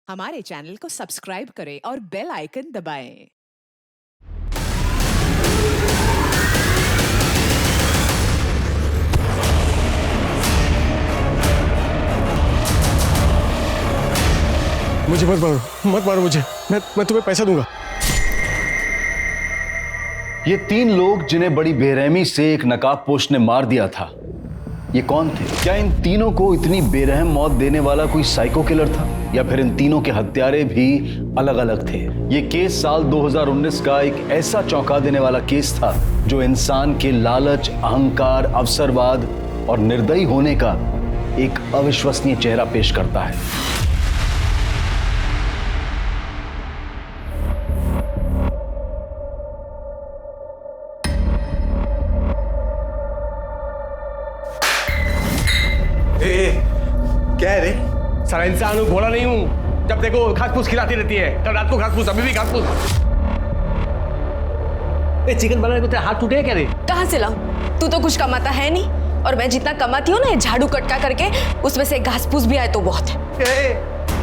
हमारे चैनल को सब्सक्राइब करें और बेल आइकन दबाएं। मुझे मत मारो मुझे। मैं तुम्हें पैसा दूंगा। ये तीन लोग जिन्हें बड़ी बेरहमी से एक नकाबपोश ने मार दिया था, ये कौन थे? क्या इन तीनों को इतनी बेरहम मौत देने वाला कोई साइको किलर था, या फिर इन तीनों के हत्यारे भी अलग अलग थे? ये केस साल 2019 का एक ऐसा चौंका देने वाला केस था जो इंसान के लालच, अहंकार, अवसरवाद और निर्दयी होने का एक अविश्वसनीय चेहरा पेश करता है। क्या है रे? सारा इंसान हूँ, भोला नहीं हूँ। जब देखो घास फूस खिलाती रहती है। कल रात को घास फूस, अभी भी घास फूस। चिकन बनाने को तेरा हाथ टूटे क्या रे? कहाँ से लाऊं? तू तो कुछ कमाता है नहीं, और मैं जितना कमाती हूँ ना, झाड़ू कटका करके उसमें से घास फूस भी आए तो बहुत है।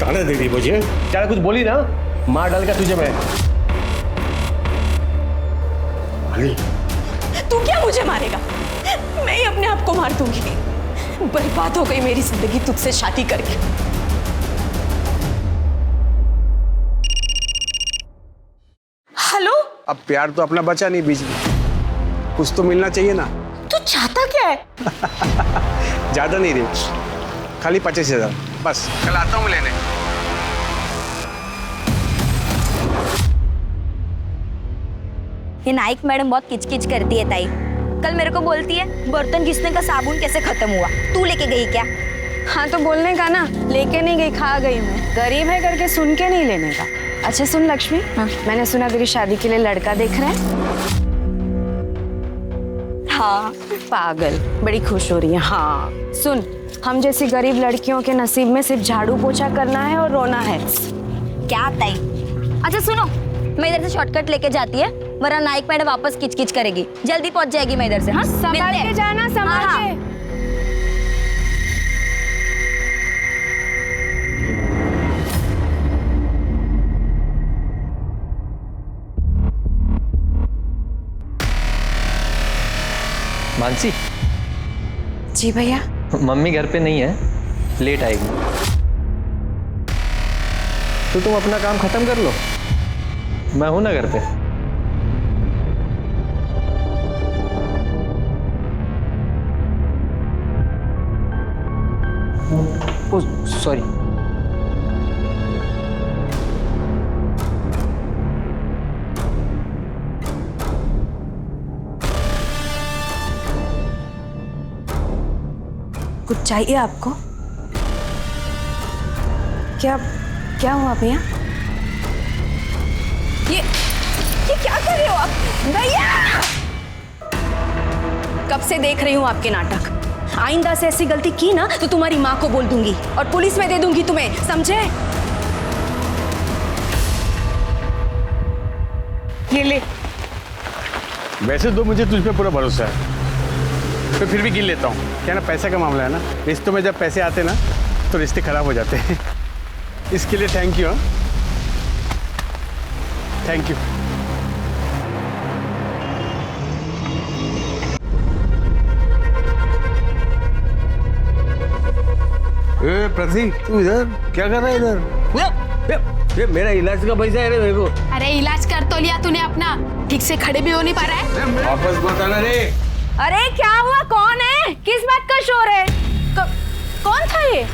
ताना दे दी मुझे। ज्यादा कुछ बोली ना, मार डालेगा तुझे मैं। तू क्या मुझे मारेगा? मैं ही अपने आप को मार दूंगी। बर्बाद हो गई मेरी जिंदगी तुझसे शादी करके। हेलो? अब प्यार तो अपना बचा नहीं बीच में, कुछ तो मिलना चाहिए ना। तू चाहता क्या है? ज्यादा नहीं रे, खाली 25,000 बस। कल आता हूँ लेने। ये नाइक मैडम बहुत किचकिच करती है ताई। कल मेरे को बोलती है बर्तन घिसने का साबुन कैसे खत्म हुआ, तू लेके गई क्या? हाँ तो बोलने का ना, लेके नहीं गई, खा गई मैं। गरीब है करके सुन के नहीं लेने का। अच्छा सुन लक्ष्मी, हाँ? मैंने सुना तेरी शादी के लिए लड़का देख रहे हैं। हाँ। पागल, बड़ी खुश हो रही है। हाँ सुन, हम जैसी गरीब लड़कियों के नसीब में सिर्फ झाड़ू पोछा करना है और रोना है। क्या ताई? अच्छा सुनो, मैं इधर से शॉर्टकट लेके जाती है, वरना नाइक मैडम वापस किचकिच करेगी। जल्दी पहुंच जाएगी मैं इधर से। हाँ संभाल के जाना, संभाल हाँ, के। मानसी, जी भैया। मम्मी घर पे नहीं है, लेट आएगी। तो तुम अपना काम खत्म कर लो, मैं हूं ना घर पे। Oh sorry. कुछ चाहिए आपको? क्या हुआ भैया? ये क्या कर रहे हो आप? भैया! कब से देख रही हूँ आपके नाटक। आइंदा से ऐसी गलती की ना तो तुम्हारी माँ को बोल दूंगी और पुलिस में दे दूंगी तुम्हें, समझे? ये ले। वैसे तो मुझे तुझ पे पूरा भरोसा है, तो फिर भी गिन लेता हूँ। क्या ना, पैसे का मामला है ना, रिश्तों में जब पैसे आते ना तो रिश्ते खराब हो जाते हैं। इसके लिए thank you. Thank you. Pratik, तू इधर क्या कर रहा है? इधर ये मेरा इलाज का पैसा है रे मेरे को। अरे इलाज कर तो लिया तूने अपना, ठीक से खड़े भी हो नहीं पा रहा है। वापस बताना रे। अरे क्या हुआ? कौन है? किस बात का शोर है? कौन था ये?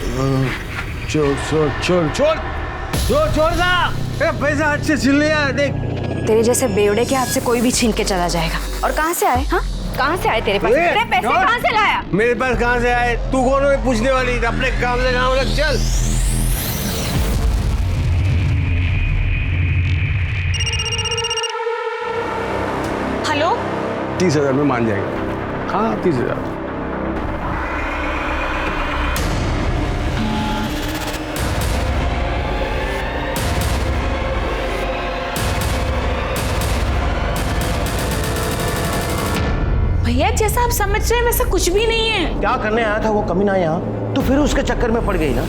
चोर का पैसा अच्छे छीन लिया। देख, तेरे जैसे बेवड़े के हाथ से कोई भी छीन के चला जाएगा। और कहाँ से आए? हाँ, कहाँ से आए तेरे पास? तेरे पैसे कहाँ से लाया? मेरे पास कहाँ से आए? तू कौन है पूछने वाली? अपने काम से काम लग, चल। हेलो? 30,000 में मान जाएगा। हाँ 30,000। भैया जैसा आप समझ रहे हैं वैसा कुछ भी नहीं है। क्या करने आया था वो कमीना यहाँ, तो फिर उसके चक्कर में पड़ गई ना।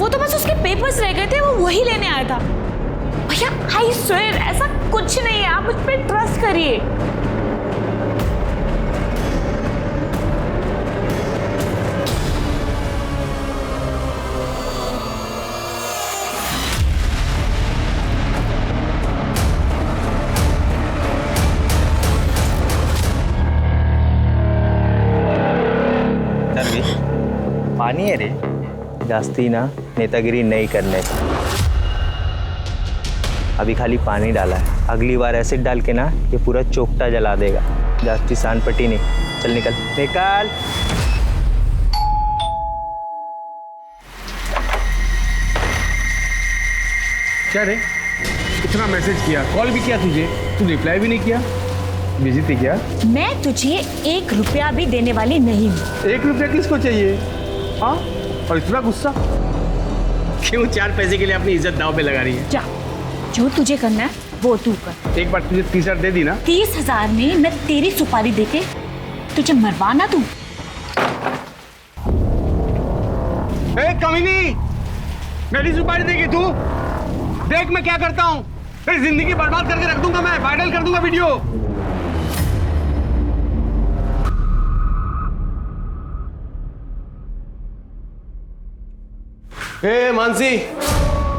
वो तो बस उसके पेपर्स रह गए थे वो वही लेने आया था। भैया आई स्वेयर ऐसा कुछ नहीं है, आप मुझ पर ट्रस्ट करिए। पानी है रे, जास्ती ना नेतागिरी नहीं करने का। अभी खाली पानी डाला है, अगली बार एसिड डाल के ना ये पूरा चोकटा जला देगा। जास्ती सान पट्टी नहीं। चल निकल निकल। क्या रे, इतना मैसेज किया, कॉल भी किया तुझे, तू रिप्लाई भी नहीं किया। बिजी थी क्या? मैं तुझे 1 रुपया भी देने वाली नहीं हूँ। 1 रुपया किसको चाहिए? हाँ, और इतना गुस्सा क्यों? 4 पैसे के लिए अपनी इज्जत दांव पे लगा रही है। जा, जो तुझे करना है वो तू कर। एक बार तुझे 30,000 दे दी ना। 30,000 में मैं तेरी सुपारी देके तुझे मरवाना तू। ए कमीनी, मेरी सुपारी देगी तू? देख मैं क्या करता हूँ, तेरी जिंदगी बर्बाद करके रख दूंगा, मैं वायरल कर दूंगा वीडियो। ए मानसी,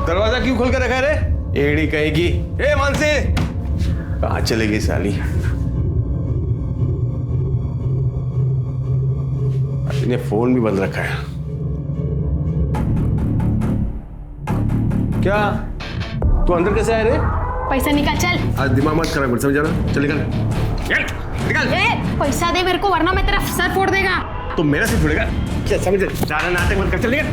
दरवाजा क्यों खोल के रखा है रे? एड़ी कहेगी। ए मानसी, कहाँ चलेगी साली? इन्हें फोन भी बंद रखा है। क्या तू अंदर कैसे आया रे? पैसा निकाल चल। आज दिमाग मत खराब कर, समझा ना? चल निकल निकल। ए, पैसा दे मेरे को वरना मैं तेरा सर फोड़ देगा। तो मेरा सिर फोड़ेगा क्या? समझ, ज्यादा नाटक मत कर, चल निकल।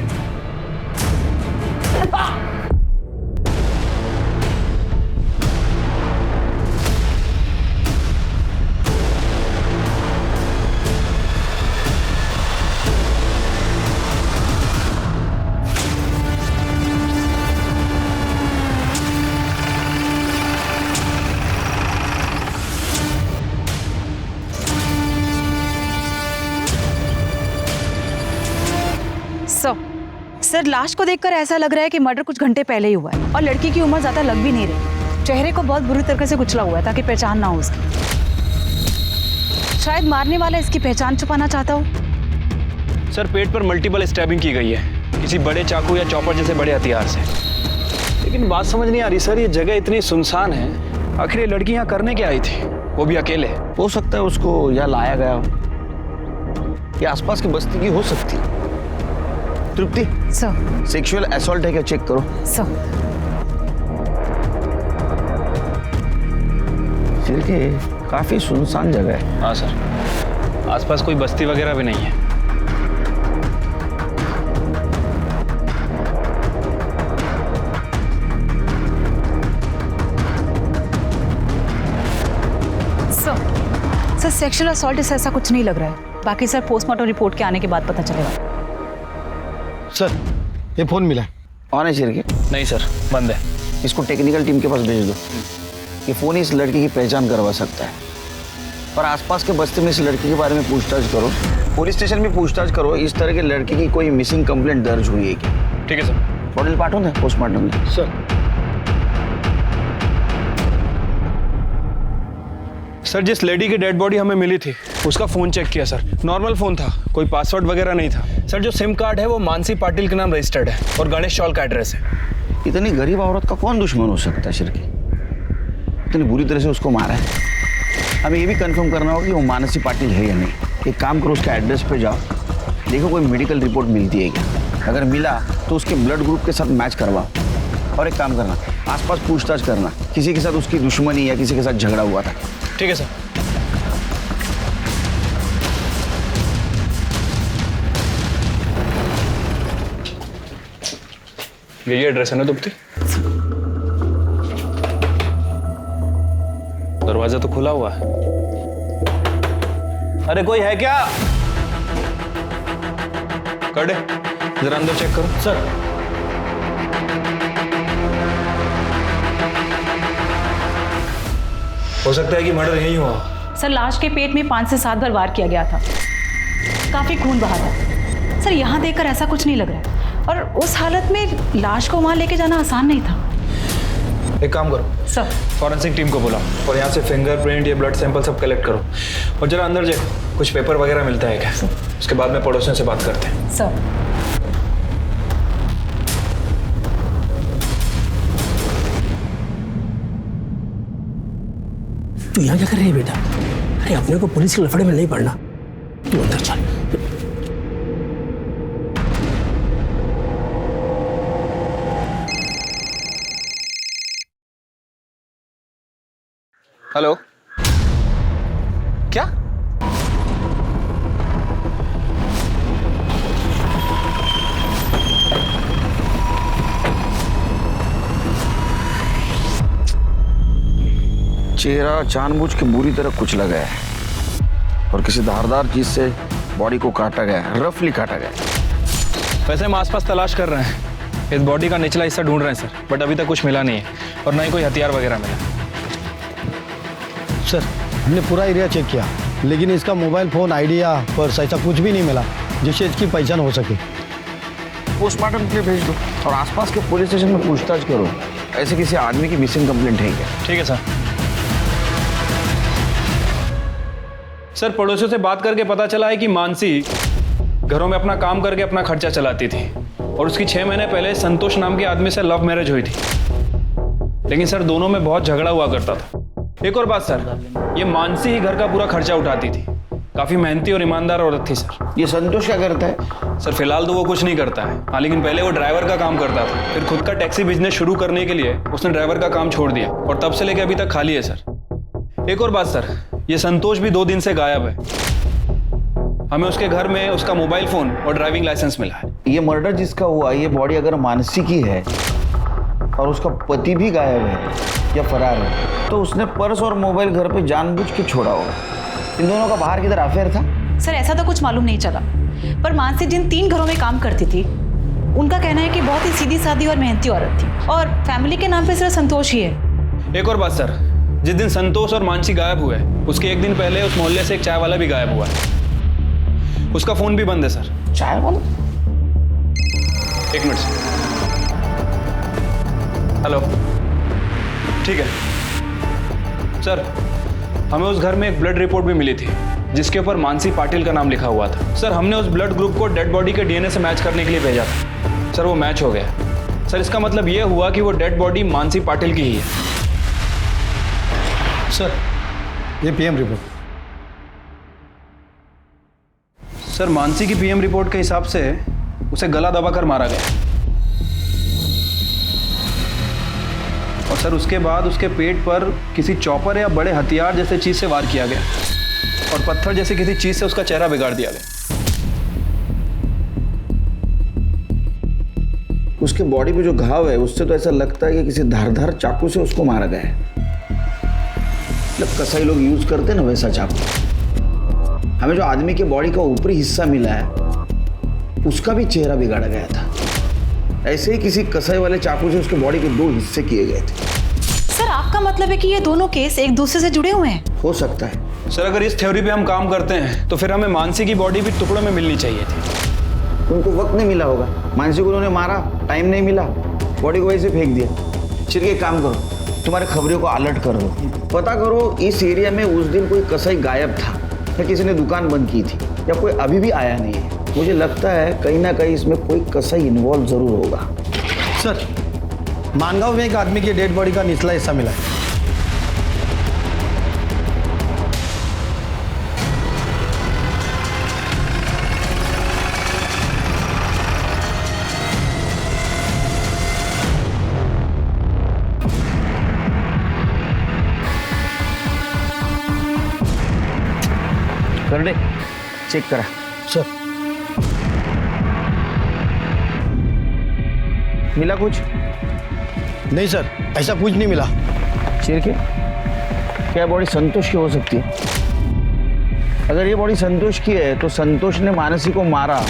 सर, लाश को देखकर ऐसा लग रहा है कि मर्डर कुछ घंटे पहले ही हुआ है और लड़की की उम्र ज्यादा लग भी नहीं रही। चेहरे को बहुत बुरी तरह से कुचला हुआ है ताकि पहचान ना हो उसकी। शायद मारने वाला इसकी पहचान छुपाना चाहता हो। सर, पेट पर मल्टीपल स्टैबिंग की गई है, किसी बड़े चाकू या चॉपर जैसे बड़े हथियार से। लेकिन बात समझ नहीं आ रही सर, ये जगह इतनी सुनसान है, आखिर ये लड़की यहाँ करने क्या आई थी, वो भी अकेले? हो सकता है उसको यहाँ लाया गया हो, या आसपास की बस्ती की हो सकती है। तृप्ति सर, सेक्सुअल असॉल्ट है क्या, चेक करो। सर, काफी सुनसान जगह है। हाँ सर, आसपास कोई बस्ती वगैरह भी नहीं है। सर, सेक्सुअल असॉल्ट से ऐसा कुछ नहीं लग रहा है। बाकी सर पोस्टमार्टम रिपोर्ट के आने के बाद पता चलेगा। सर, ये फोन मिला है। ऑन है चिरके? नहीं सर, बंद है। इसको टेक्निकल टीम के पास भेज दो। ये फोन इस लड़की की पहचान करवा सकता है। और आसपास के बस्ती में इस लड़की के बारे में पूछताछ करो, पुलिस स्टेशन में पूछताछ करो, इस तरह के लड़की की कोई मिसिंग कंप्लेंट दर्ज हुई है क्या? ठीक है सर। बॉडी पाठो ना पोस्टमार्टम में। सर, जिस लेडी की डेड बॉडी हमें मिली थी उसका फोन चेक किया सर, नॉर्मल फोन था, कोई पासवर्ड वगैरह नहीं था। सर, जो सिम कार्ड है वो मानसी पाटिल के नाम रजिस्टर्ड है और गणेश चौल का एड्रेस है। इतनी गरीब औरत का कौन दुश्मन हो सकता है शिरके? इतनी बुरी तरह से उसको मारा है। हमें ये भी कंफर्म करना होगा कि वो मानसी पाटिल है या नहीं। एक काम करो, उसके एड्रेस पे जाओ, देखो कोई मेडिकल रिपोर्ट मिलती है क्या। अगर मिला तो उसके ब्लड ग्रुप के साथ मैच करवाओ। और एक काम करना, आसपास पूछताछ करना, किसी के साथ उसकी दुश्मनी या किसी के साथ झगड़ा हुआ था। ठीक है सर। यही एड्रेस है ना दुप्ती? दरवाजा तो खुला हुआ है। अरे कोई है क्या? कर दे, जरा अंदर चेक करो। सर, हो सकता है कि मर्डर यही हुआ। सर, लाश के पेट में 5 से 7 बार वार किया गया था, काफी खून बहा था। सर, यहाँ देखकर ऐसा कुछ नहीं लग रहा है। और उस हालत में लाश को वहाँ लेके जाना आसान नहीं था। एक काम करो सर, फॉरेंसिक टीम को बुलाओ और यहाँ से फिंगरप्रिंट या ब्लड सैंपल सब कलेक्ट करो और जरा अंदर जाओ, कुछ पेपर वगैरह मिलता है क्या? उसके बाद में पड़ोसियों से बात करते हैं। सर। तू यहाँ क्या कर रही है बेटा? अरे अपने को पुलिस के लफड़े में नहीं पड़ना, तू अंदर चल। हेलो, क्या? चेहरा जानबूझ के बुरी तरह कुचला गया है और किसी धारदार चीज से बॉडी को काटा गया है, रफली काटा गया है। वैसे हम आसपास तलाश कर रहे हैं, इस बॉडी का निचला हिस्सा ढूंढ रहे हैं सर, बट अभी तक कुछ मिला नहीं है और ना ही कोई हथियार वगैरह मिला। सर हमने पूरा एरिया चेक किया, लेकिन इसका मोबाइल फोन, आईडी या पर्स ऐसा कुछ भी नहीं मिला जिससे इसकी पहचान हो सके। पोस्टमार्टम के लिए भेज दो और आसपास के पुलिस स्टेशन में पूछताछ करो, ऐसे किसी आदमी की मिसिंग कंप्लेंट है क्या? ठीक है सर। सर पड़ोसियों से बात करके पता चला है कि मानसी घरों में अपना काम करके अपना खर्चा चलाती थी और उसकी 6 महीने पहले संतोष नाम के आदमी से लव मैरिज हुई थी, लेकिन सर दोनों में बहुत झगड़ा हुआ करता था। एक और बात सर, ये मानसी ही घर का पूरा खर्चा उठाती थी, काफी मेहनती और ईमानदार औरत थी सर। ये संतोष क्या करता है? सर फिलहाल तो वो कुछ नहीं करता है, हाँ, लेकिन पहले वो ड्राइवर का काम करता था, फिर खुद का टैक्सी बिजनेस शुरू करने के लिए उसने ड्राइवर का काम छोड़ दिया और तब से लेकर अभी तक खाली है सर। एक और बात सर, ये संतोष भी 2 दिन से गायब है, हमें उसके घर में उसका मोबाइल फोन और ड्राइविंग लाइसेंस मिला है। ये मर्डर जिसका हुआ, ये बॉडी अगर मानसी की है और उसका पति भी गायब है या फरार है, तो उसने पर्स और मोबाइल घर पे जानबूझ के छोड़ा होगा। इन दोनों का बाहर किधर अफेयर था? सर ऐसा तो कुछ मालूम नहीं चला, पर मानसी जिन 3 घरों में काम करती थी उनका कहना है कि बहुत ही सीधी सादी और मेहनती औरत थी और फैमिली के नाम पे सिर्फ संतोष ही है। एक और बात सर, जिस दिन संतोष और मानसी गायब हुए उसके 1 दिन पहले उस मोहल्ले से एक चाय वाला भी गायब हुआ है, उसका फोन भी बंद है सर। चाय वाला? 1 मिनट सर। हेलो, ठीक है सर, हमें उस घर में एक ब्लड रिपोर्ट भी मिली थी जिसके ऊपर मानसी पाटिल का नाम लिखा हुआ था। सर हमने उस ब्लड ग्रुप को डेड बॉडी के डीएनए से मैच करने के लिए भेजा था सर, वो मैच हो गया सर। इसका मतलब ये हुआ कि वो डेड बॉडी मानसी पाटिल की ही है। सर ये पीएम रिपोर्ट। सर मानसी की पीएम रिपोर्ट के हिसाब से उसे गला दबाकर मारा गया और सर उसके बाद उसके पेट पर किसी चॉपर या बड़े हथियार जैसे चीज से वार किया गया और पत्थर जैसे किसी चीज से उसका चेहरा बिगाड़ दिया गया। उसके बॉडी पे जो घाव है उससे तो ऐसा लगता है कि किसी धारदार चाकू से उसको मारा गया है, मतलब कसाई लोग यूज करते हैं ना वैसा चाकू। हमें जो आदमी के बॉडी का ऊपरी हिस्सा मिला है उसका भी चेहरा बिगाड़ा गया था, ऐसे ही किसी कसाई वाले चाकू से उसके बॉडी के 2 हिस्से किए गए थे। सर आपका मतलब है कि ये दोनों केस एक दूसरे से जुड़े हुए हैं? हो सकता है सर, अगर इस थ्योरी पे हम काम करते हैं तो फिर हमें मानसी की बॉडी भी टुकड़ों में मिलनी चाहिए थी। उनको वक्त नहीं मिला होगा, मानसी को उन्होंने मारा, टाइम नहीं मिला, बॉडी को वैसे फेंक दिया। चल एक काम करो, तुम्हारे खबरों को अलर्ट कर दो, पता करो इस एरिया में उस दिन कोई कसाई गायब था या किसी ने दुकान बंद की थी या कोई अभी भी आया नहीं है। मुझे लगता है कहीं ना कहीं इसमें कोई कसाई इन्वॉल्व जरूर होगा। सर मानगांव में एक आदमी की डेड बॉडी का निचला हिस्सा मिला है। कर दे, चेक करा सर। मिला कुछ? नहीं सर, ऐसा कुछ नहीं मिला। चेक है, क्या बॉडी संतोष की हो सकती है? अगर ये बॉडी संतोष की है तो संतोष ने मानसी को मारा,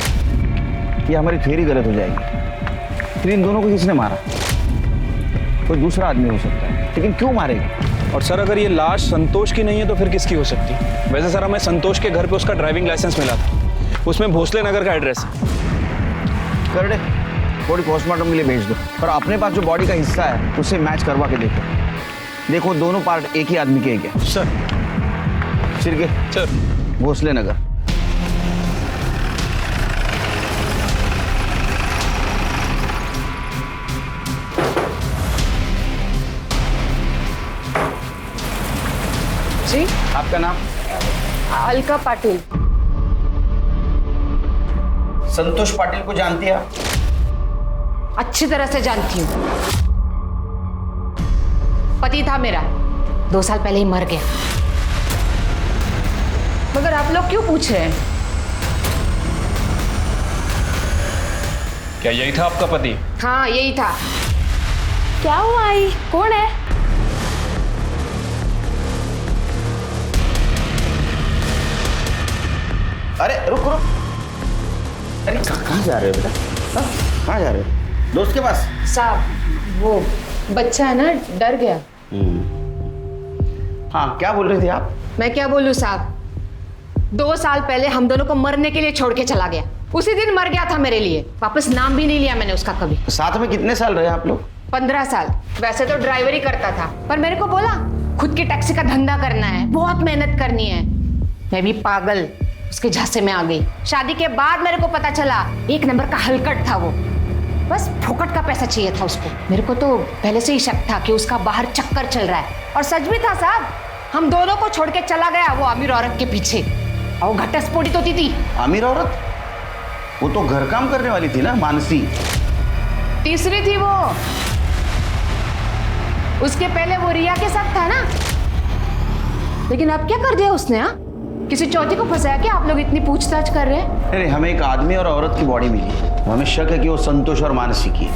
ये हमारी थ्योरी गलत हो जाएगी। फिर इन दोनों को किसने मारा? कोई दूसरा आदमी हो सकता है, लेकिन क्यों मारेगा? और सर अगर ये लाश संतोष की नहीं है तो फिर किसकी हो सकती है? वैसे सर हमें संतोष के घर पे उसका ड्राइविंग लाइसेंस मिला था, उसमें भोसले नगर का एड्रेस है। कर दे, बॉडी पोस्टमार्टम के लिए भेज दो, पर अपने पास जो बॉडी का हिस्सा है उससे मैच करवा के देखो। देखो दोनों पार्ट एक ही आदमी के क्या। सर। सिरके सर। भोसले नगर। जी, आपका नाम? अलका पाटिल। संतोष पाटिल को जानती है आप? अच्छी तरह से जानती हूँ। पति था मेरा, 2 साल पहले ही मर गया। मगर आप लोग क्यों पूछ रहे हैं? क्या यही था आपका पति? हाँ यही था। क्या हुआ आई? कौन है? अरे रुक रुक, अरे कहाँ जा रहे हो बेटा? कहाँ जा रहे हो? दोस्त के पास? साहब वो बच्चा है ना, डर गया। हाँ क्या बोल रही थी आप? मैं क्या बोलूं साहब, 2 साल पहले हम दोनों को मरने के लिए छोड़ के चला गया। उसी दिन मर गया था मेरे लिए, वापस नाम भी नहीं लिया मैंने उसका कभी। साथ में कितने साल रहे आप लोग? 15 साल। वैसे तो ड्राइवरी करता था, पर मेरे को बोला खुद की टैक्सी का धंधा करना है, बहुत मेहनत करनी है। मैं भी पागल उसके झांसे में आ गई। शादी के बाद मेरे को पता चला 1 नंबर का हलकट था वो, बस फोकट का पैसा चाहिए था उसको। मेरे को तो पहले से ही शक था कि उसका बाहर चक्कर चल रहा है, और सच भी था साहब। हम दोनों को छोड़ के चला गया वो अमीर औरत के पीछे, और घटस्फोटित होती थी। अमीर औरत? वो तो घर काम करने वाली थी ना, मानसी। तीसरी थी वो, उसके पहले वो रिया के साथ था ना। लेकिन अब क्या कर दिया उसने? हाँ, किसी चौथी को फंसाया क्या? आप लोग इतनी पूछताछ कर रहे हैं। अरे हमें एक आदमी और औरत की बॉडी मिली, हमें शक है कि वो संतोष और मानसी की।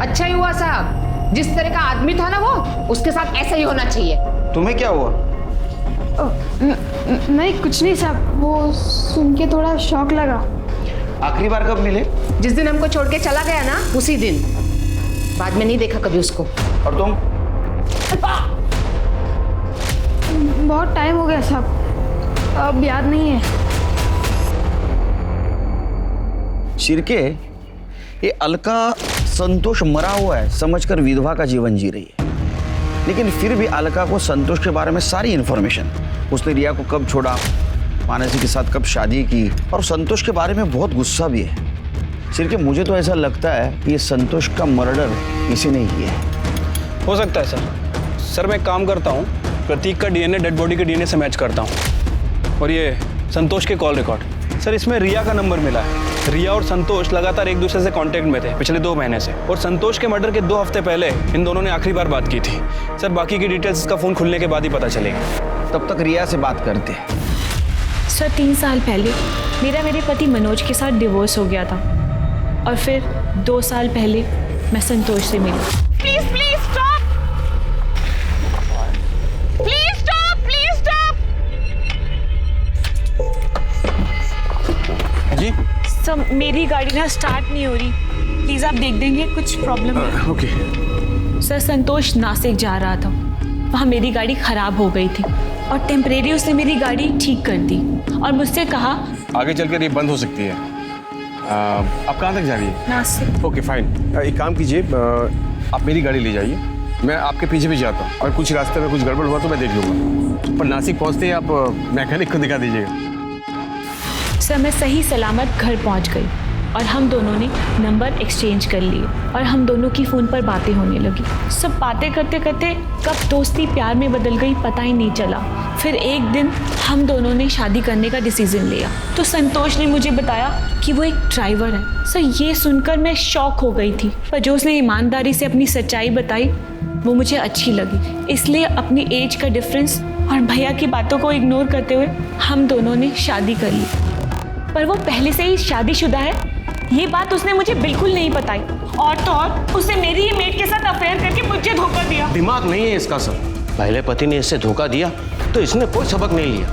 अच्छा ही हुआ साहब, जिस तरह का आदमी था ना वो, उसके साथ ऐसा ही होना चाहिए। तुम्हें क्या हुआ? नहीं कुछ नहीं साहब, वो सुन के थोड़ा शौक लगा। आखिरी बार कब मिले? जिस दिन हमको छोड़ के चला गया ना, उसी दिन। बाद में नहीं देखा कभी उसको। और तुम? बहुत टाइम हो गया साहब, अब याद नहीं है। शिरके, ये अलका संतोष मरा हुआ है समझकर विधवा का जीवन जी रही है, लेकिन फिर भी अलका को संतोष के बारे में सारी इंफॉर्मेशन, उसने रिया को कब छोड़ा, मानसी के साथ कब शादी की, और संतोष के बारे में बहुत गुस्सा भी है। शिरके, मुझे तो ऐसा लगता है कि ये संतोष का मर्डर किसी ने किया है। हो सकता है सर। सर मैं एक काम करता हूँ, प्रतीक का डीएनए डेड बॉडी के डीएनए से मैच करता हूँ, और ये संतोष के कॉल रिकॉर्ड। सर इसमें रिया का नंबर मिला है। रिया और संतोष लगातार एक दूसरे से कांटेक्ट में थे पिछले 2 महीने से, और संतोष के मर्डर के 2 हफ्ते पहले इन दोनों ने आखिरी बार बात की थी। सर बाकी की डिटेल्स इसका फ़ोन खुलने के बाद ही पता चलेगी। तब तक रिया से बात करते हैं। सर 3 साल पहले मेरे पति मनोज के साथ डिवोर्स हो गया था, और फिर 2 साल पहले मैं संतोष से मिली। Please please stop, please stop, please stop. जी सर मेरी गाड़ी ना स्टार्ट नहीं हो रही, प्लीज आप देख देंगे, कुछ प्रॉब्लम है। ओके। सर संतोष नासिक जा रहा था, वहाँ मेरी गाड़ी खराब हो गई थी, और टेम्परेरी उसने मेरी गाड़ी ठीक कर दी, और मुझसे कहा आगे चलकर ये बंद हो सकती है। आप कहाँ तक जा रही है? नासिक। ओके फाइन, एक काम कीजिए, आप मेरी गाड़ी ले जाइए, मैं आपके पीछे भी जाता हूँ, और कुछ रास्ते में कुछ गड़बड़ हुआ तो मैं देख लूँगा। पर नासिक पहुँचते ही आप मैकेनिक को दिखा दीजिएगा। सर मैं सही सलामत घर पहुंच गई, और हम दोनों ने नंबर एक्सचेंज कर लिए, और हम दोनों की फ़ोन पर बातें होने लगी। सब बातें करते करते कब दोस्ती प्यार में बदल गई पता ही नहीं चला। फिर एक दिन हम दोनों ने शादी करने का डिसीजन लिया, तो संतोष ने मुझे बताया कि वो एक ड्राइवर है। सर ये सुनकर मैं शॉक हो गई थी, पर जो उसने ईमानदारी से अपनी सच्चाई बताई वो मुझे अच्छी लगी, इसलिए अपनी एज का डिफरेंस और भैया की बातों को इग्नोर करते हुए हम दोनों ने शादी कर ली। पर वो पहले से ही शादीशुदा है, ये बात उसने मुझे बिल्कुल नहीं बताई, और तो और उसने मेरी ही मेड के साथ अफेयर करके मुझे धोखा दिया। दिमाग नहीं है इसका सर। पहले पति ने इससे धोखा दिया तो इसने कोई सबक नहीं लिया,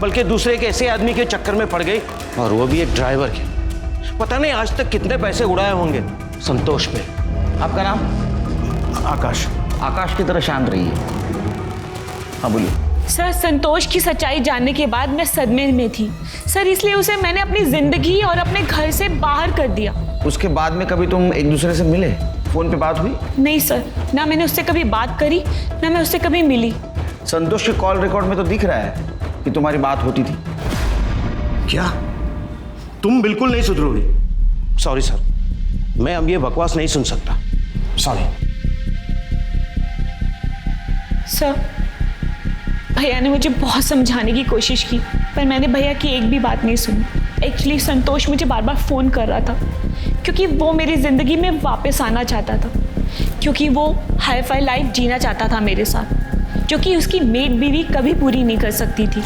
बल्कि दूसरे एक ऐसे आदमी के चक्कर में पड़ गई, और वो भी एक ड्राइवर के। पता नहीं आज तक कितने पैसे उड़ाए होंगे संतोष पे। आपका नाम? आकाश। आकाश की तरह शांत रहिए। हाँ बोलिए। सर संतोष की सच्चाई जानने के बाद मैं सदमे में थी सर, इसलिए उसे मैंने अपनी जिंदगी और अपने घर से बाहर कर दिया। उसके बाद में कभी तुम एक दूसरे से मिले? फोन पे बात हुई? नहीं सर, ना मैंने उससे कभी बात करी, ना मैं उससे कभी मिली। संतोष के कॉल रिकॉर्ड में तो दिख रहा है कि तुम्हारी बात होती थी। क्या तुम बिल्कुल नहीं सुधरोगे? सॉरी सर, मैं अब ये बकवास नहीं सुन सकता, सॉरी। सर भैया ने मुझे बहुत समझाने की कोशिश की, पर मैंने भैया की एक भी बात नहीं सुनी। एक्चुअली संतोष मुझे बार बार फ़ोन कर रहा था क्योंकि वो मेरी ज़िंदगी में वापस आना चाहता था, क्योंकि वो हाई फाई लाइफ जीना चाहता था मेरे साथ, जो कि उसकी मेड बीवी कभी पूरी नहीं कर सकती थी।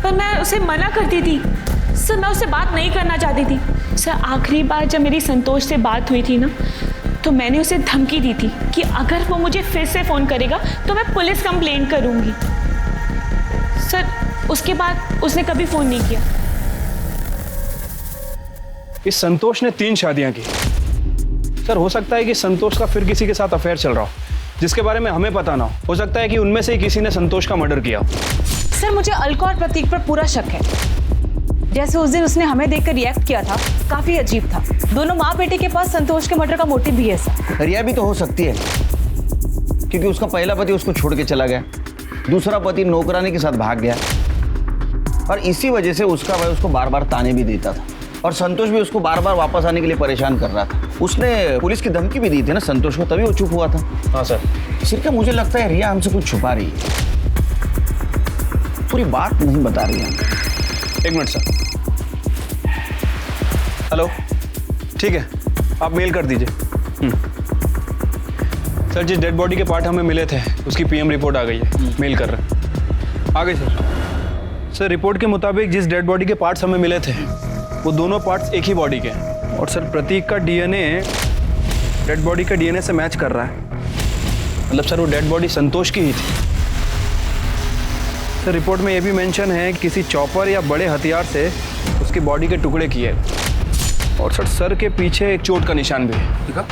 पर मैं उसे मना करती थी सर, मैं उससे बात नहीं करना चाहती थी सर। आखिरी बार जब मेरी संतोष से बात हुई थी ना, तो मैंने उसे धमकी दी थी कि अगर वो मुझे फिर से फ़ोन करेगा तो मैं पुलिस कंप्लेंट करूंगी। सर उसके बाद उसने कभी फ़ोन नहीं किया। इस संतोष ने 3 शादियां की। सर हो सकता है कि संतोष का फिर किसी के साथ अफेयर चल रहा हो, जिसके बारे में हमें पता ना हो सकता है कि उनमें से ही किसी ने संतोष का मर्डर किया। सर मुझे अलका और प्रतीक पर पूरा शक है। जैसे उस दिन उसने हमें देखकर रिएक्ट किया था, काफी अजीब था। दोनों माँ बेटे के पास संतोष के मर्डर का मोटिव भी है सर। रिया भी तो हो सकती है, क्योंकि उसका पहला पति उसको छोड़ के चला गया, दूसरा पति नौकरानी के साथ भाग गया, और इसी वजह से उसका भाई उसको बार बार ताने भी देता था, और संतोष भी उसको बार बार वापस आने के लिए परेशान कर रहा था। उसने पुलिस की धमकी भी दी थी ना संतोष को, तभी वो चुप हुआ था। हाँ सर। सिर्फ मुझे लगता है रिया हमसे कुछ छुपा रही है, पूरी बात नहीं बता रही है। एक मिनट सर। हेलो, ठीक है, आप मेल कर दीजिए। सर जिस डेड बॉडी के पार्ट हमें मिले थे उसकी पीएम रिपोर्ट आ गई है, मेल कर रहे हैं। आ गई सर। सर रिपोर्ट के मुताबिक जिस डेड बॉडी के पार्ट्स हमें मिले थे वो दोनों पार्ट्स एक ही बॉडी के हैं, और सर प्रतीक का डीएनए डेड बॉडी के डीएनए से मैच कर रहा है। मतलब सर वो डेड बॉडी संतोष की ही थी। सर रिपोर्ट में ये भी मेंशन है कि किसी चॉपर या बड़े हथियार से उसकी बॉडी के टुकड़े किए, और सर के पीछे एक चोट का निशान भी है। ठीक है,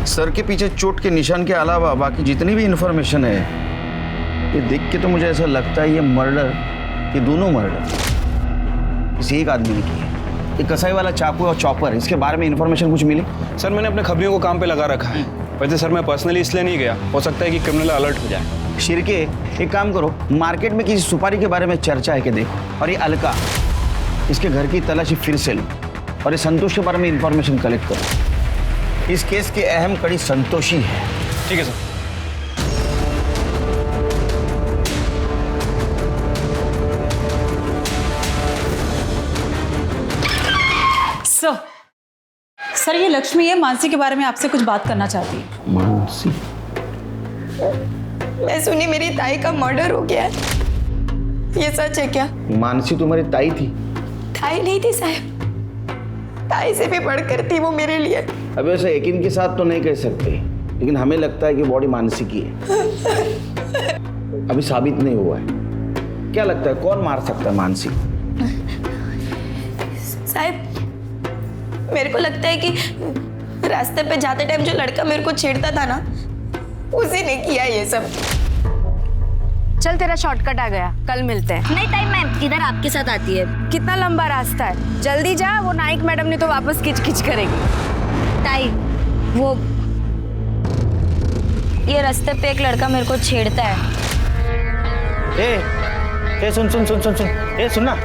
सर के पीछे चोट के निशान के अलावा बाकी जितनी भी इंफॉर्मेशन है, ये देख के तो मुझे ऐसा लगता है ये दोनों मर्डर किसी एक आदमी ने किए। ये कसाई वाला चाकू और चॉपर, इसके बारे में इंफॉर्मेशन कुछ मिली? सर मैंने अपने खबरियों को काम पे लगा रखा है। वैसे सर मैं पर्सनली इसलिए नहीं गया, हो सकता है कि क्रिमिनल अलर्ट हो जाए। शिरके, एक काम करो, मार्केट में किसी सुपारी के बारे में चर्चा है कि देखो, और ये अलका, इसके घर की तलाशी फिर से लो, और ये संतोष के बारे में इंफॉर्मेशन कलेक्ट करो। इस केस की अहम कड़ी संतोष ही है। ठीक है सर। सर ये लक्ष्मी है, मानसी के बारे में आपसे कुछ बात करना चाहती है। मानसी? मैं सुनी मेरी ताई का मर्डर हो गया है, ये सच है क्या? मानसी तुम्हारी ताई थी? ताई नहीं थी साहब, ताई से भी बढ़कर थी वो मेरे लिए। अब ऐसे यकीन के साथ तो नहीं कह सकते, लेकिन हमें लगता है कि बॉडी मानसी की है। अभी साबित नहीं हुआ है। क्या लगता है कौन मार सकता है मानसी? साहब मेरे को लगता है कि रास्ते पे जाते टाइम जो लड़का मेरे को छेड़ता था ना, उसी ने किया ये सब। चल तेरा शॉर्टकट आ गया, कल मिलते हैं। नहीं टाइम मैम, इधर आपके साथ आती है। कितना लंबा रास्ता है, जल्दी जा, वो नाइक मैडम ने तो वापस किच-किच करेगी। ताई वो ये रास्ते पे एक लड़का मेरे को छेड़ता है। ए सुन सुन सुन सुन सुन, ए सुन ना।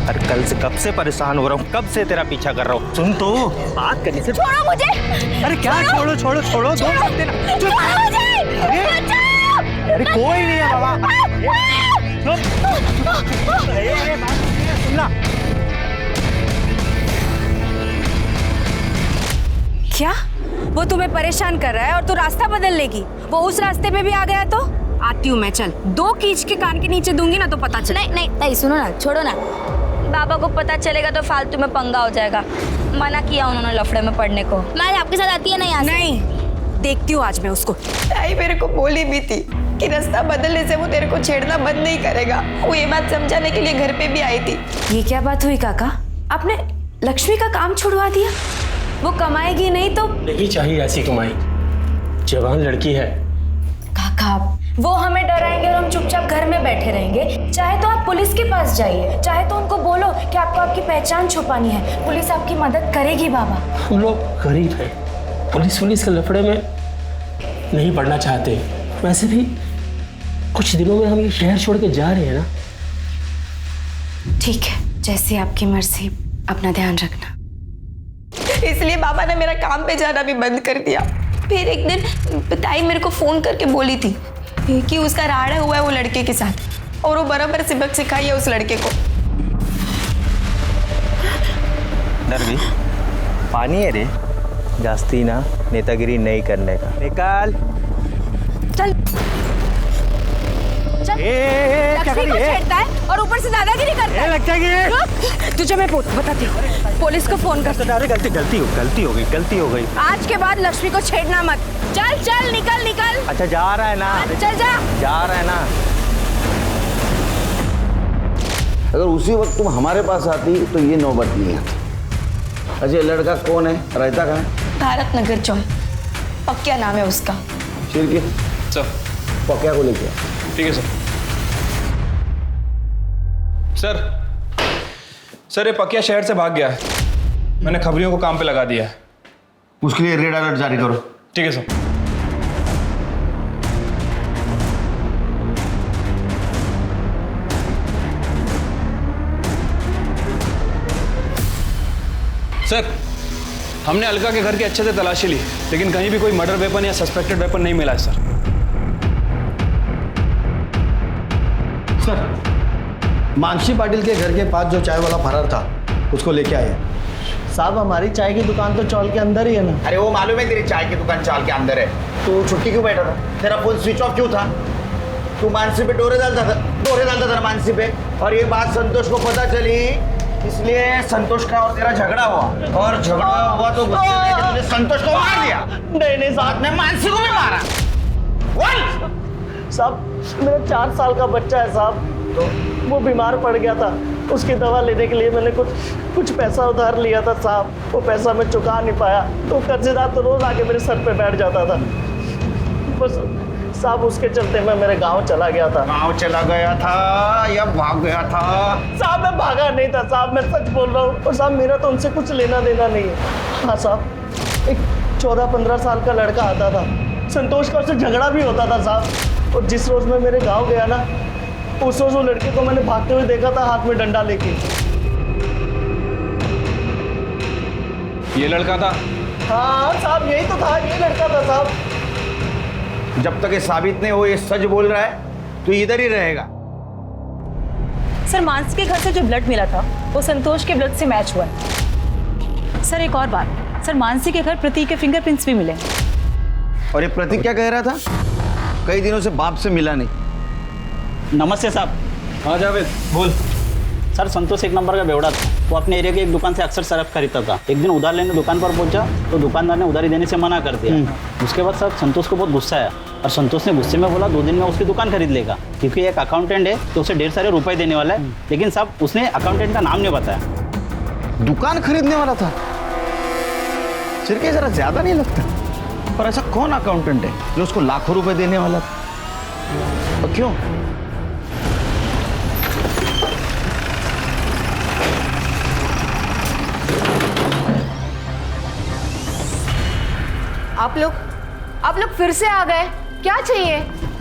अरे कल से कब से परेशान हो रहा हूँ, कब से तेरा पीछा कर रहा हूँ। सुन तो, बात करने से छोड़ो मुझे। अरे क्या छोड़ो छोड़ो छोड़ो, दो बात देना। अरे कोई नहीं है बाबा। सुनना क्या वो तुम्हें परेशान कर रहा है और तू रास्ता बदल लेगी? वो उस रास्ते पे भी आ गया तो आती हूँ मैं। चल, 2 कीच के कान के नीचे दूंगी ना तो पता चले। नहीं नहीं सुनो ना, छोड़ो ना। बाबा को पता चलेगा तो फालतू में पंगा हो जाएगा। मना किया उन्होंने लफड़े में पड़ने को। मैं आपके साथ आती है ना यहाँ से? नहीं, देखती हूँ आज मैं उसको। ताई मेरे को बोली भी थी कि रास्ता बदलने से वो तेरे को छेड़ना बंद नहीं करेगा। वो ये बात समझाने के लिए घर पे भी आई थी। ये क्या बात हुई काका? आपने लक्ष्मी का काम छुड़वा दिया? वो कमाएगी नहीं तो? नहीं चाहिए ऐसी कमाई, जवान लड़की है। काका वो हमें डराएंगे और हम चुपचाप घर में बैठे रहेंगे। चाहे तो आप पुलिस के पास जाइए, चाहे तो उनको बोलो कि आपको आपकी पहचान छुपानी है, पुलिस आपकी मदद करेगी बाबा। हम लोग गरीब हैं, पुलिस के लफड़े में नहीं पड़ना चाहते। वैसे भी कुछ दिनों में हम ये शहर छोड़ के जा रहे हैं ना। ठीक है, जैसे आपकी मर्जी, अपना ध्यान रखना। इसलिए बाबा ने मेरा काम पे जाना भी बंद कर दिया। फिर एक दिन ताई मेरे को फोन करके बोली थी कि उसका राड़ा हुआ है वो लड़के के साथ और वो बराबर सबक सिखाई है उस लड़के को। डर गई? पानी है रे, जास्ती ना नेतागिरी नहीं करने का। निकाल चल चल। लक्ष्मी को छेड़ता है और ऊपर से दादागिरी करता है। लगता है तुझे मैं बताती हूँ, पुलिस को फोन कर। गलती हो गई। आज के बाद लक्ष्मी को छेड़ना मत। चल चल, निकल। अच्छा जा रहा है ना? चल जा रहा है ना? अगर उसी वक्त तुम हमारे पास आती तो ये नौबत नहीं आती। अच्छा, लड़का कौन है, रहता कहाँ है? भारत नगर चौक, पक्या नाम है उसका। फिर के सर पक्या को लेके। ठीक है सर ये पकिया शहर से भाग गया है। मैंने खबरियों को काम पे लगा दिया है। उसके लिए रेड अलर्ट जारी करो। ठीक है सर। सर हमने अलका के घर की अच्छे से तलाशी ली, लेकिन कहीं भी कोई मर्डर वेपन या सस्पेक्टेड वेपन नहीं मिला है सर। मानसी पाटिल के घर के पास जो चाय वाला फरार था उसको लेके आए। साहब हमारी चाय की दुकान तो चौल के अंदर ही है ना। अरे वो मालूम है तेरी चाय की दुकान चाल के अंदर है। तू छुट्टी क्यों बैठा था? तेरा फोन स्विच ऑफ क्यों था? तू मानसी पे डोरे डालता था मानसी पे, और ये बात संतोष को पता चली, इसलिए संतोष का और तेरा झगड़ा हुआ, और झगड़ा हुआ तो गुस्से में तूने संतोष को मार दिया। नहीं साथ में मानसी को भी मारा। साहब मेरा 4 साल का बच्चा है साहब, तो वो बीमार पड़ गया था, उसकी दवा लेने के लिए मैंने कुछ पैसा उधार लिया था साहब। वो पैसा मैं चुका नहीं पाया, तो कर्जेदार तो रोज आके मेरे सर पे बैठ जाता था। बस साहब उसके चलते मैं मेरे गांव चला गया था। गांव चला गया था या भाग गया था? साहब मैं भागा नहीं था साहब, मैं सच बोल रहा हूँ। और साहब मेरा तो उनसे कुछ लेना देना नहीं है। हाँ साहब, एक 14-15 साल का लड़का आता था, संतोष का उससे झगड़ा भी होता था साहब। और जिस रोज मैं मेरे गाँव गया ना, उस रोज वो लड़के को मैंने भागते हुए देखा था हाथ में डंडा लेके। ये लड़का था? हाँ साहब यही तो था, ये लड़का था साहब। जब तक ये साबित नहीं हो ये सच बोल रहा है तो इधर ही रहेगा। सर मानसी के घर से जो ब्लड मिला था वो संतोष के ब्लड से मैच हुआ है। सर एक और बात, सर मानसी के घर प्रतीक के फिंगरप्रिंट्स भी मिले। और ये प्रतीक क्या कह रहा था? कई दिनों से बाप से मिला नहीं। नमस्ते साहब। हाँ जावेद बोल। सर संतोष एक नंबर का बेवड़ा था, वो अपने एरिया की एक दुकान से अक्सर शराब खरीदता था। एक दिन उधार लेने दुकान पर पहुंचा तो दुकानदार ने उधारी देने से मना कर दिया। उसके बाद सर संतोष को बहुत गुस्सा आया और संतोष ने गुस्से में बोला 2 दिन में उसकी दुकान खरीद लेगा, क्योंकि एक अकाउंटेंट है तो उसे ढेर सारे रुपए देने वाला है। लेकिन साहब उसने अकाउंटेंट का नाम नहीं बताया। दुकान खरीदने वाला था? सिर्फ जरा ज्यादा नहीं लगता? पर ऐसा कौन अकाउंटेंट है जो उसको लाखों रुपए देने वाला था? और क्यों? आप लोग फिर से आ गए, क्या चाहिए?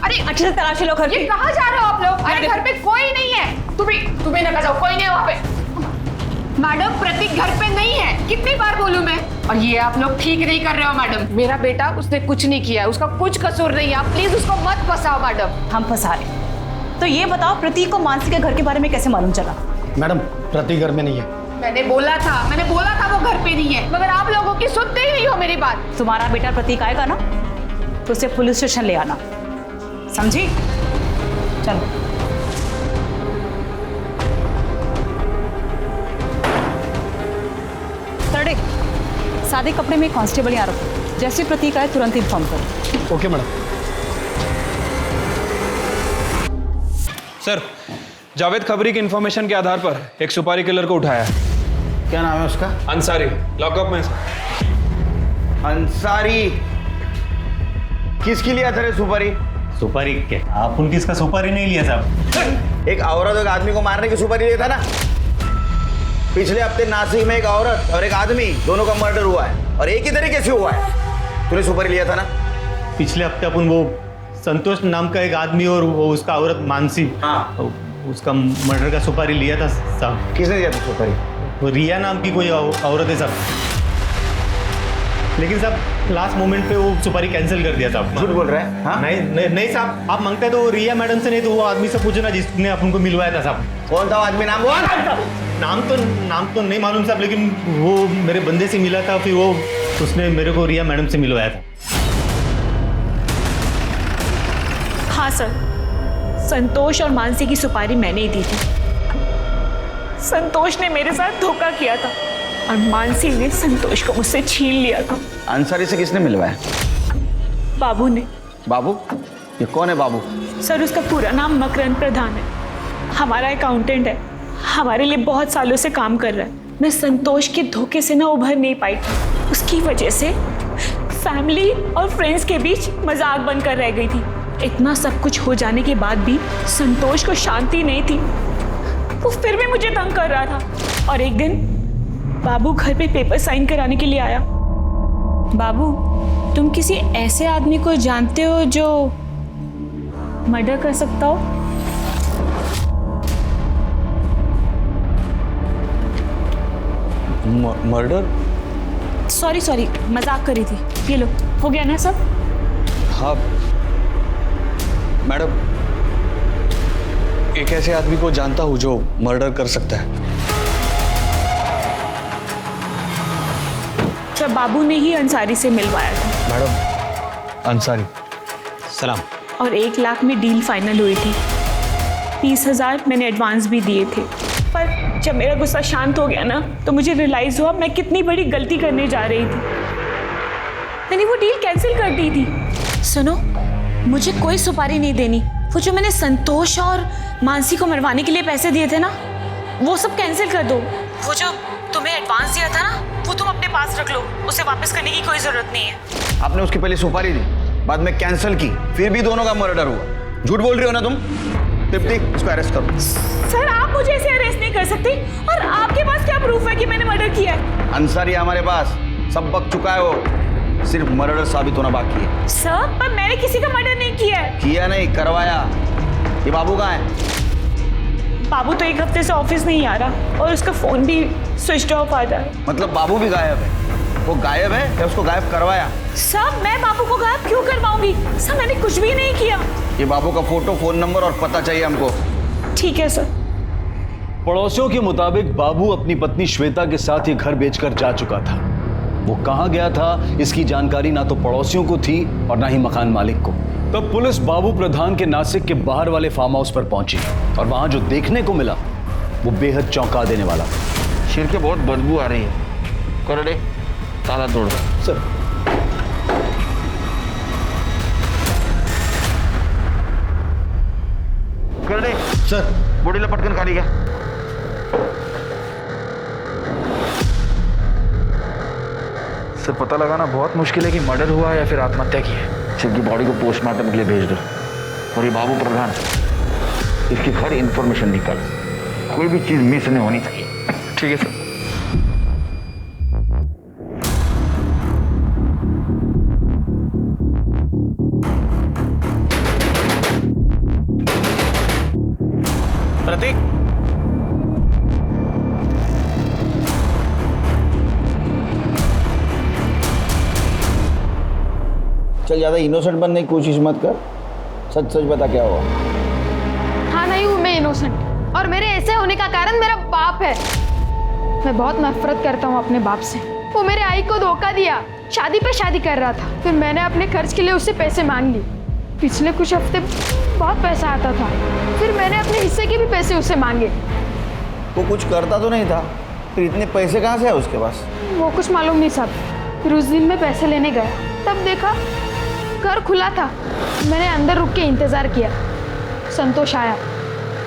अरे अच्छे से तलाशी लो घर की। ये कहाँ जा रहे हो आप लोग? अरे घर पे कोई नहीं है। तुम्हें ना जाओ, कोई नहीं है वहाँ पे। मैडम प्रतीक घर पे नहीं है, कितनी बार बोलूं मैं? और ये आप लोग ठीक नहीं कर रहे हो मैडम। मेरा बेटा उसने कुछ नहीं किया, उसका कुछ कसूर नहीं है, आप प्लीज उसको मत फंसाओ मैडम। हम फंसा रहे। तो ये बताओ प्रतीक को मानसी के घर के बारे में कैसे मालूम चला? मैडम प्रतीक घर में नहीं है। मैंने बोला था वो घर पे नहीं है, मगर आप लोगों की सुनते ही नहीं हो मेरी बात। तुम्हारा बेटा प्रतीक आएगा ना तो उसे पुलिस स्टेशन ले आना, समझी? चलो। सरडे, सादे कपड़े में कांस्टेबल यहाँ रखो, जैसे प्रतीक आए तुरंत इन्फॉर्म करो। Okay madam. सर जावेद खबरी की इंफॉर्मेशन के आधार पर एक सुपारी किलर को उठाया है। क्या नाम है उसका? अंसारी, लॉकअप में सर। अंसारी? किसके लिए था रे सुपारी? सुपारी क्या? आप किसका सुपारी नहीं लिया साहब? एक औरत एक आदमी को मारने की सुपारी लिया था ना। पिछले हफ्ते नासिक में एक औरत और एक आदमी दोनों का मर्डर हुआ है और एक ही तरीके से हुआ है। तूने सुपारी लिया था ना? पिछले हफ्ते अपन वो संतोष नाम का एक आदमी और वो उसका औरत मानसी, हाँ, उसका मर्डर का सुपारी लिया था साहब। किसने दिया था सुपारी? वो रिया नाम की कोई औरत है साहब, लेकिन साहब लास्ट मोमेंट पे वो सुपारी कैंसिल कर दिया साहब। झूठ बोल रहा है? हाँ? नहीं साहब, आप मांगते तो रिया मैडम से, नहीं तो वो आदमी से पूछना जिसने अपन को मिलवाया था साहब। कौन था आदमी? नाम बोल। नाम तो नहीं मालूम साहब, लेकिन वो मेरे बंदे से मिला था, फिर वो उसने मेरे को रिया मैडम से मिलवाया था। हाँ सर, संतोष और मानसी की सुपारी मैंने ही दी थी। संतोष ने मेरे साथ धोखा किया था और मानसी ने संतोष को मुझसे छीन लिया था। अंसारी से किसने मिलवाया? बाबू ने। बाबू? ये कौन है बाबू? सर उसका पूरा नाम मकरंद प्रधान है, हमारा अकाउंटेंट है, हमारे लिए बहुत सालों से काम कर रहा है। मैं संतोष के धोखे से ना उभर नहीं पाई थी, उसकी वजह से फैमिली और फ्रेंड्स के बीच मजाक बनकर रह गई थी। इतना सब कुछ हो जाने के बाद भी संतोष को शांति नहीं थी, वो फिर भी मुझे तंग कर रहा था। और एक दिन बाबू घर पे पेपर साइन कराने के लिए आया। बाबू, तुम किसी ऐसे आदमी को जानते हो जो मर्डर कर सकता हो? मर्डर? सॉरी, मजाक करी थी। ये लो, हो गया ना सब? हाँ मैडम, एक ऐसे आदमी को जानता हूँ जो मर्डर कर सकता है। जब बाबू ने ही अंसारी से मिलवाया था। मैडम, अंसारी सलाम। और 1 लाख में डील फाइनल हुई थी। 30,000 मैंने एडवांस भी दिए थे। पर जब मेरा गुस्सा शांत हो गया ना, तो मुझे रियलाइज हुआ मैं कितनी बड़ी गलती करने जा रही थी। मैंने वो डील कैंसिल कर दी थी। सुनो, मुझे कोई सुपारी नहीं देनी। वो जो मैंने संतोष और मानसी को मरवाने के लिए पैसे दिए थे ना, वो सब कैंसिल कर दो। वो जो तुम्हें एडवांस दिया था ना, वो तुम अपने पास रख लो, उसे वापस करने की कोई जरूरत नहीं है। आपने उसकी पहले सुपारी दी, बाद में कैंसिल की, फिर भी दोनों का मर्डर हुआ। झूठ बोल रही हो ना तुम? दीप्ति, इसको अरेस्ट करो। सर, आप मुझे ऐसे अरेस्ट नहीं कर सकते। और आपके पास क्या प्रूफ है कि मैंने मर्डर किया है? अंसारी हमारे पास सब बक चुका है, वो सिर्फ मर्डर साबित होना बाकी है। सर, पर मैंने किसी का मर्डर नहीं किया है। किया नहीं, करवाया। ये बाबू कहाँ है? बाबू तो 1 हफ्ते से ऑफिस नहीं आ रहा और उसका फोन भी स्विच ऑफ आ रहा है। मतलब बाबू भी गायब है? वो गायब है या उसको गायब करवाया? सर, मैं बाबू को गायब क्यों करवाऊंगी? सर, मैंने कुछ भी नहीं किया। ये बाबू का फोटो, फोन नंबर और पता चाहिए हमको। ठीक है सर। पड़ोसियों के मुताबिक बाबू अपनी पत्नी श्वेता के साथ ये घर बेचकर जा चुका था। वो कहां गया था, इसकी जानकारी ना तो पड़ोसियों को थी और ना ही मकान मालिक को। तब पुलिस बाबू प्रधान के नासिक के बाहर वाले फार्म हाउस पर पहुंची और वहां जो देखने को मिला वो बेहद चौंका देने वाला। शेर के बहुत बदबू आ रही है। कर दे, ताला तोड़ दो। सर, कर दे। सर, बॉडी लपटकन खाली क्या? सर, पता लगाना बहुत मुश्किल है कि मर्डर हुआ है या फिर आत्महत्या की है। शिव की बॉडी को पोस्टमार्टम के लिए भेज दो। और ये बाबू प्रधान, इसकी हर इंफॉर्मेशन निकाल, कोई भी चीज मिस नहीं होनी चाहिए। ठीक है सर। प्रतीक, चल, ज्यादा इनोसेंट बनने की कोशिश मत कर, सच सच बता क्या हुआ। हाँ, नहीं हूँ मैं इनोसेंट, और मेरे ऐसे होने का कारण मेरा बाप है। मैं बहुत नफरत करता हूँ अपने बाप से। वो मेरे आई को धोखा दिया, शादी पे शादी कर रहा था, फिर मैंने अपने खर्च के लिए उससे पैसे मांग लिए। पिछले कुछ हफ्ते बहुत पैसा आता था, फिर मैंने अपने हिस्से के भी पैसे उससे मांगे। वो कुछ करता तो नहीं था, फिर इतने पैसे कहाँ से आए उसके पास? वो कुछ मालूम नहीं साहब। फिर उस दिन मैं पैसे लेने गया, तब देखा घर खुला था। मैंने अंदर रुक के इंतज़ार किया, संतोष आया।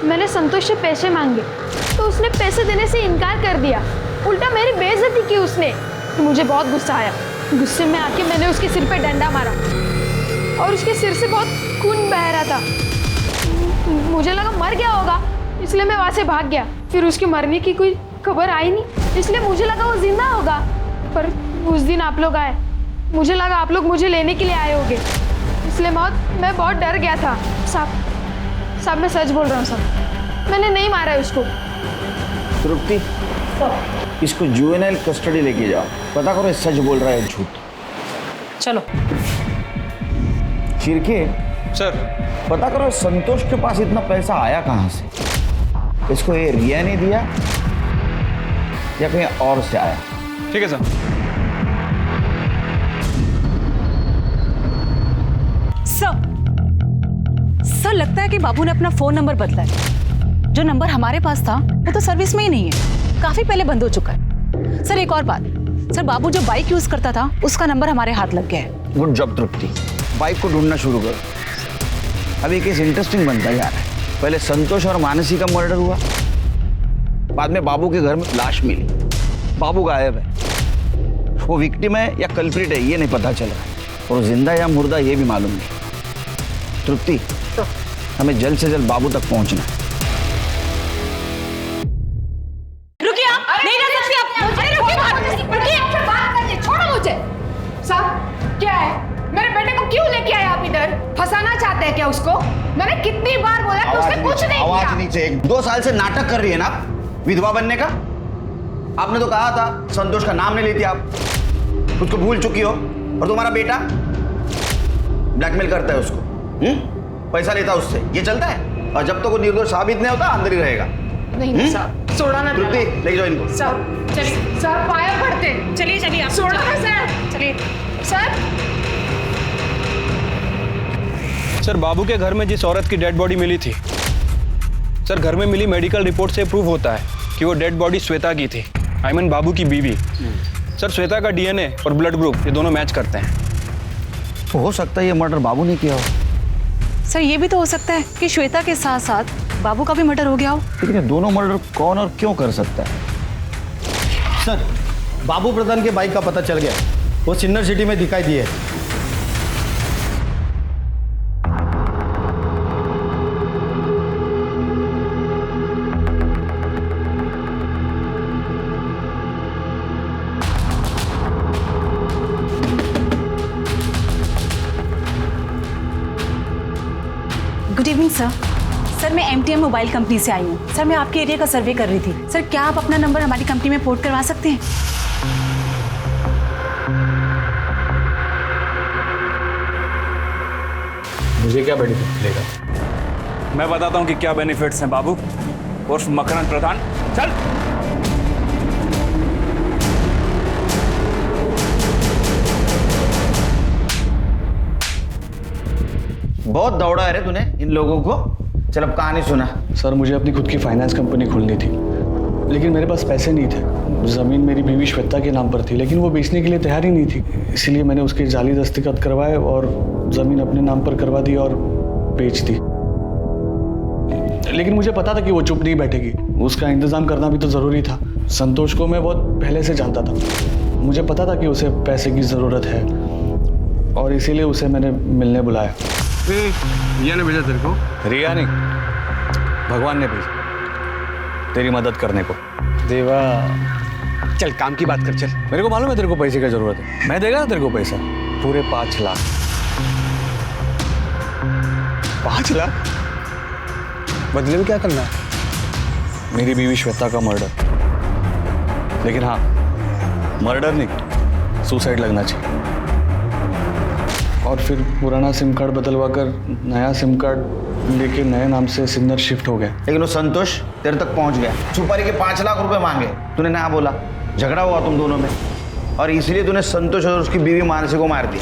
मैंने संतोष से पैसे मांगे तो उसने पैसे देने से इनकार कर दिया, उल्टा मेरी बेइज्जती की उसने। तो मुझे बहुत गुस्सा आया। गुस्से में आके मैंने उसके सिर पे डंडा मारा। और उसके सिर से बहुत खून बह रहा था। मुझे लगा मर गया होगा, इसलिए मैं वहाँ से भाग गया। फिर उसके मरने की कोई खबर आई नहीं, इसलिए मुझे लगा वो जिंदा होगा। पर उस दिन आप लोग आए, मुझे लगा आप लोग मुझे लेने के लिए आए होगे, इसलिए मैं बहुत डर गया था। साहब मैं सच बोल रहा हूँ साहब, मैंने नहीं मारा है उसको। तृप्ति, इसको जुवेनाइल कस्टडी लेके जाओ, पता करो सच बोल रहा है झूठ। चलो। शिरके सर, पता करो संतोष के पास इतना पैसा आया कहाँ से? इसको ये रिया ने दिया या कहीं और से आया? ठीक है सर। सर लगता है कि बाबू ने अपना फोन नंबर बदला है। जो नंबर हमारे पास था वो तो सर्विस में ही नहीं है, काफी पहले बंद हो चुका है। सर एक और बात, सर बाबू जो बाइक यूज करता था उसका नंबर हमारे हाथ लग गया है। गुड जॉब तृप्ति, बाइक को ढूंढना शुरू करो। अभी केस इंटरेस्टिंग बनता जा रहा है। पहले संतोष और मानसी का मर्डर हुआ, बाद में बाबू के घर में लाश मिली, बाबू गायब है। वो विक्टिम है या कल्प्रिट है ये नहीं पता चल रहा, और जिंदा या मुर्दा ये भी मालूम नहीं। तृप्ति, हमें जल्द से जल्द बाबू तक पहुंचना है। रुकिए आप, नहीं ना सकती आप। अरे रुकिए बात करनी, छोड़ो मुझे। साहब क्या है, मेरे बेटे को क्यों लेके आए आप इधर? फंसाना चाहते हैं क्या उसको? मैंने कितनी बार बोला कि उसने कुछ नहीं किया। आवाज नीचे। 2 साल से नाटक कर रही है ना विधवा बनने का। आपने तो कहा था संतोष का नाम नहीं लेती आप, उसको भूल चुकी हो। और तुम्हारा बेटा ब्लैकमेल करता है उसको, पैसा लेता उससे, ये चलता है। और जब तक वो निर्दोष साबित नहीं होता अंदर ही रहेगा। नहीं साहब, छोड़ा ना। तृप्ति, ले जाओ इनको। साहब चलिए, साहब पाया पड़ते। चलिए आप छोड़ो ना सर। चलिए सर। सर बाबू के घर में जिस औरत की डेड बॉडी मिली थी, सर घर में मिली मेडिकल रिपोर्ट से प्रूव होता है कि वो डेड बॉडी श्वेता की थी, आई मीन बाबू की बीवी। सर श्वेता का डीएनए और ब्लड ग्रुप ये दोनों मैच करते हैं। तो हो सकता है ये मर्डर बाबू ने किया हो। सर ये भी तो हो सकता है कि श्वेता के साथ साथ बाबू का भी मर्डर हो गया हो। लेकिन ये दोनों मर्डर कौन और क्यों कर सकता है? सर बाबू प्रधान के बाइक का पता चल गया, वो सिन्नर सिटी में दिखाई दिए। Good evening sir. सर मैं MTM मोबाइल कंपनी से आई हूँ। सर मैं आपके एरिया का सर्वे कर रही थी। सर क्या आप अपना नंबर हमारी कंपनी में पोर्ट करवा सकते हैं? मुझे क्या बेनिफिट मिलेगा? मैं बताता हूँ कि क्या बेनिफिट्स हैं बाबू उर्फ मकरंद प्रधान। चल। बहुत दौड़ा है रे तूने इन लोगों को। चल अब कहानी सुना। सर मुझे अपनी खुद की फाइनेंस कंपनी खोलनी थी, लेकिन मेरे पास पैसे नहीं थे। ज़मीन मेरी बीवी श्वेता के नाम पर थी, लेकिन वो बेचने के लिए तैयार ही नहीं थी। इसलिए मैंने उसके जाली दस्तखत करवाए और ज़मीन अपने नाम पर करवा दी और बेच दी। लेकिन मुझे पता था कि वो चुप नहीं बैठेगी, उसका इंतज़ाम करना भी तो ज़रूरी था। संतोष को मैं बहुत पहले से जानता था, मुझे पता था कि उसे पैसे की ज़रूरत है और इसीलिए उसे मैंने मिलने बुलाया। रिया ने भेजा तेरे को? रिया नहीं, भगवान ने भेजा तेरी मदद करने को। देवा, चल काम की बात कर चल। मेरे को मालूम है तेरे को पैसे की जरूरत है, मैं देगा ना तेरे को पैसा, पूरे 5 लाख। 5 लाख? बदले में क्या करना है? मेरी बीवी श्वेता का मर्डर। लेकिन हाँ, मर्डर नहीं, सुसाइड लगना चाहिए। और फिर पुराना सिम कार्ड बदलवा कर नया सिम कार्ड लेके नए नाम से सिन्नर शिफ्ट हो गया। लेकिन वो संतोष तेरे तक पहुंच गया, सुपारी के 5 लाख रुपए मांगे, तूने ना बोला, झगड़ा हुआ तुम दोनों में, और इसलिए तूने संतोष और उसकी बीवी मानसी को मार दी।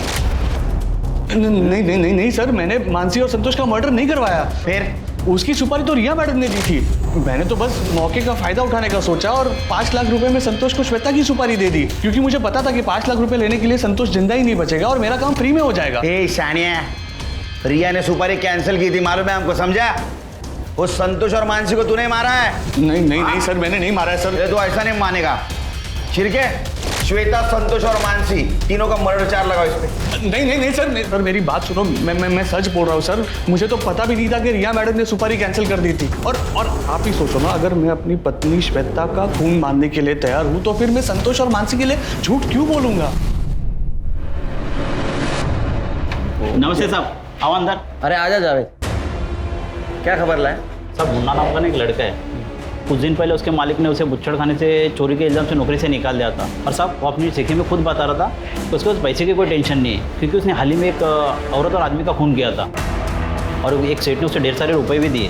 नहीं सर, मैंने मानसी और संतोष का मर्डर नहीं करवाया। फिर उसकी सुपारी तो रिया मैडम ने दी थी, मैंने तो बस मौके का फायदा उठाने का सोचा और 5 लाख रुपए में संतोष को श्वेता की सुपारी दे दी, क्योंकि मुझे पता था कि 5 लाख रुपए लेने के लिए संतोष जिंदा ही नहीं बचेगा और मेरा काम फ्री में हो जाएगा। ए शानिया, रिया ने सुपारी कैंसिल की थी, मालूम है हमको, समझा? वो संतोष और मानसी को तूने मारा है। नहीं सर, मैंने नहीं मारा है सर। तो ऐसा नहीं मानेगा। शिरके, श्वेता, संतोष और मानसी तीनों का मर्डर चार्ज लगाओ इस पे। नहीं सर, मेरी बात सुनो, मैं सच बोल रहा हूँ सर। मुझे तो पता भी नहीं था कि रिया मैडम ने सुपारी कैंसिल कर दी थी। और आप ही सोचो ना, अगर मैं अपनी पत्नी श्वेता का खून मानने के लिए तैयार हूँ तो फिर मैं संतोष और मानसी के लिए झूठ क्यों बोलूंगा? नमस्ते साहब, आओ अंदर। अरे आजा जावेद, क्या खबर लाए? साहब मुन्ना नाम का एक लड़का है, कुछ दिन पहले उसके मालिक ने उसे बुच्छड़ खाने से चोरी के इल्जाम से नौकरी से निकाल दिया था। और साहब वो अपनी चिट्ठी में खुद बता रहा था कि उसके पास पैसे की कोई टेंशन नहीं है, क्योंकि उसने हाल ही में एक औरत और आदमी का खून किया था और एक सेठ ने उसे ढेर सारे रुपए भी दिए।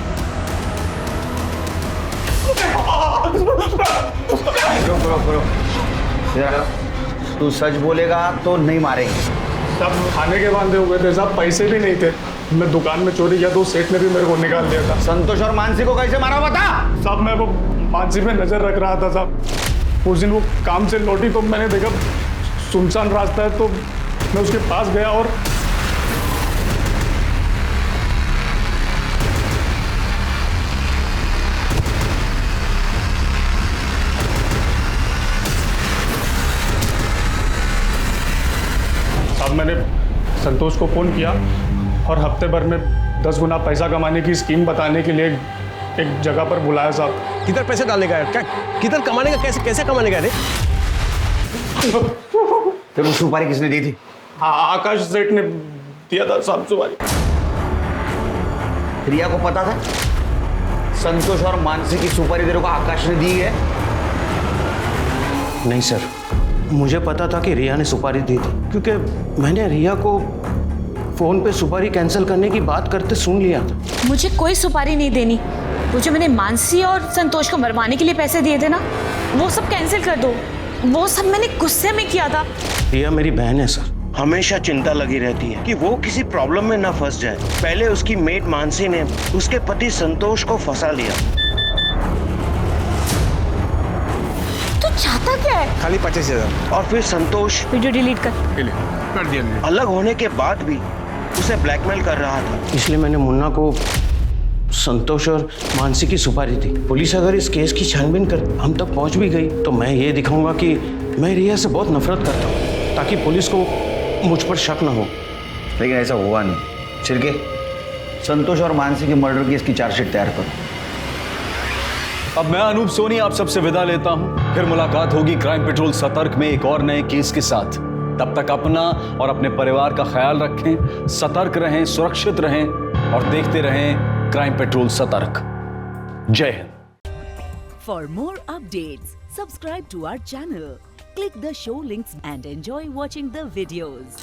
तू सच बोलेगा तो नहीं मारेंगे। सब खाने के बांधे हुए थे साहब, पैसे भी नहीं थे। मैं दुकान में चोरी किया तो सेठ ने भी मेरे को निकाल दिया था। संतोष और मानसी को कैसे मारा बता? साहब मैं वो मानसी पे नजर रख रहा था साहब। उस दिन वो काम से लौटी तो मैंने देखा सुनसान रास्ता है, तो मैं उसके पास गया और साहब मैंने संतोष को फोन किया और हफ्ते भर में 10 गुना पैसा कमाने की स्कीम बताने के लिए एक जगह पर बुलाया साहब। किधर पैसे डालने का है? क्या किधर कमाने का? कैसे कमाने का है? फिर वो सुपारी किसने दी थी? हाँ, आकाश सेठ ने दिया था साहब सुपारी। रिया को पता था संतोष और मानसी की सुपारी तेरे को आकाश ने दी है? नहीं सर, मुझे पता था कि रिया ने सुपारी दी थी, क्योंकि मैंने रिया को फोन पे सुपारी कैंसिल करने की बात करते सुन लिया था। मुझे कोई सुपारी नहीं देनी। वो जो मैंने मानसी और संतोष को मरवाने के लिए पैसे दिए थे ना, वो सब कैंसिल कर दो। वो सब मैंने गुस्से में किया था। रिया मेरी बहन है सर, हमेशा चिंता लगी रहती है कि वो किसी प्रॉब्लम में ना फंस जाए। पहले उसकी मेट मानसी ने उसके पति संतोष को फंसा लिया। तू चाहता क्या है? खाली 25,000। और फिर संतोष वीडियो डिलीट कर दिया। अलग होने के बाद भी उसे ब्लैकमेल कर रहा था, इसलिए मैंने मुन्ना को संतोष और मानसी की सुपारी दी। पुलिस अगर इस केस की छानबीन कर हम तक पहुंच भी गई तो मैं ये दिखाऊंगा कि मैं रिया से बहुत नफरत करता हूँ, ताकि पुलिस को मुझ पर शक न हो। लेकिन ऐसा हुआ नहीं। छिड़के, संतोष और मानसी के मर्डर की इसकी चार्जशीट तैयार करो। अब मैं अनूप सोनी आप सबसे विदा लेता हूं। फिर मुलाकात होगी क्राइम पेट्रोल सतर्क में एक और नए केस के साथ। तब तक अपना और अपने परिवार का ख्याल रखें, सतर्क रहें, सुरक्षित रहें और देखते रहें क्राइम पेट्रोल सतर्क। जय हिंद। For more updates, subscribe to our channel, click the show links and enjoy watching the videos.